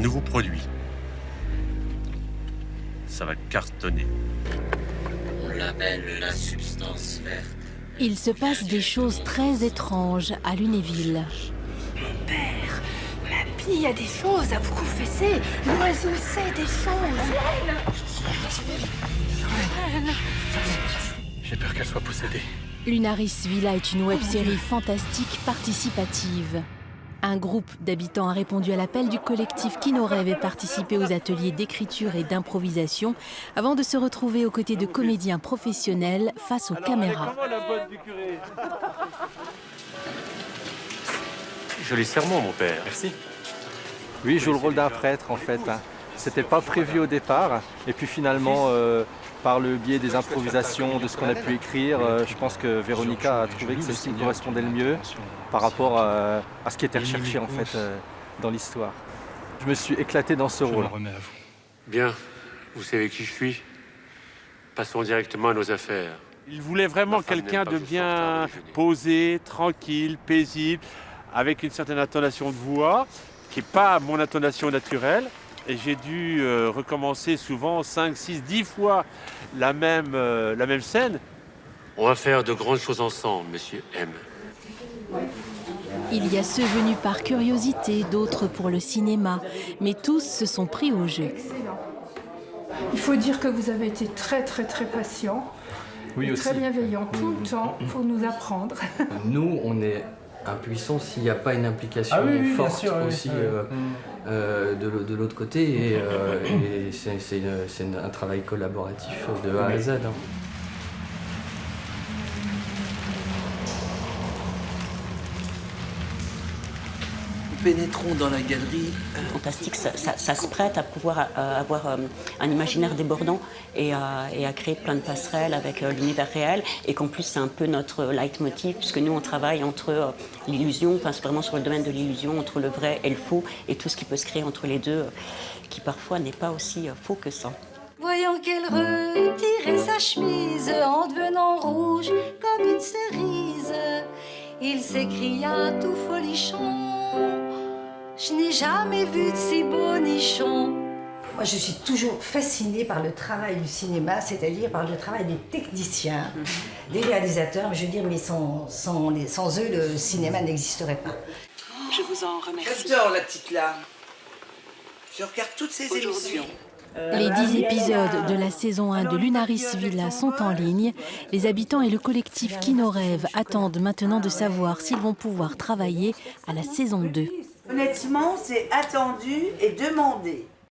nouveau produit. Ça va cartonner. On l'appelle la substance verte. Il se passe des choses très étranges à Lunéville. Mon père, ma fille a des choses à vous confesser. L'oiseau sait des choses. J'ai peur qu'elle soit possédée. Lunaris Villa est une web-série fantastique participative. Un groupe d'habitants a répondu à l'appel du collectif Qui nous rêve et participé aux ateliers d'écriture et d'improvisation avant de se retrouver aux côtés de comédiens professionnels face aux caméras. Joli sermon, mon père. Merci. Oui, je joue le rôle d'un prêtre en fait. C'était pas prévu au départ. Et puis finalement, par le biais des improvisations, de ce qu'on a pu écrire, je pense que Véronica a trouvé que c'est ce qui me correspondait le mieux par rapport à ce qui était recherché en fait dans l'histoire. Je me suis éclaté dans ce rôle. Bien, vous savez qui je suis. Passons directement à nos affaires. Il voulait vraiment quelqu'un de bien posé, tranquille, paisible, avec une certaine intonation de voix, qui n'est pas mon intonation naturelle. Et j'ai dû recommencer souvent 5, 6, 10 fois la même scène. On va faire de grandes choses ensemble, monsieur M. Il y a ceux venus par curiosité, d'autres pour le cinéma, mais tous se sont pris au jeu. Il faut dire que vous avez été très patient, Oui, et aussi. très bienveillant tout le temps pour nous apprendre. Nous, on est impuissants s'il n'y a pas une implication forte sûr, oui. aussi de l'autre côté. Et c'est un travail collaboratif de A à Z. Pénétrons dans la galerie. Fantastique, ça se prête à pouvoir avoir un imaginaire débordant et à créer plein de passerelles avec l'univers réel, et qu'en plus c'est un peu notre leitmotiv, puisque nous on travaille entre l'illusion, enfin c'est vraiment sur le domaine de l'illusion, entre le vrai et le faux, et tout ce qui peut se créer entre les deux, qui parfois n'est pas aussi faux que ça. Voyant qu'elle retirait sa chemise en devenant rouge comme une cerise, il s'écria tout folichon: je n'ai jamais vu de si beau nichon. Moi, je suis toujours fascinée par le travail du cinéma, c'est-à-dire par le travail des techniciens, des réalisateurs. Je veux dire, mais sans eux, le cinéma n'existerait pas. Je vous en remercie. J'adore la petite là. Je regarde toutes ces émissions. Les 10 épisodes de la saison 1 de Lunaris Villa sont en ligne. Les habitants et le collectif Qui nous rêve attendent maintenant de savoir s'ils vont pouvoir travailler à la saison 2. Honnêtement, c'est attendu et demandé.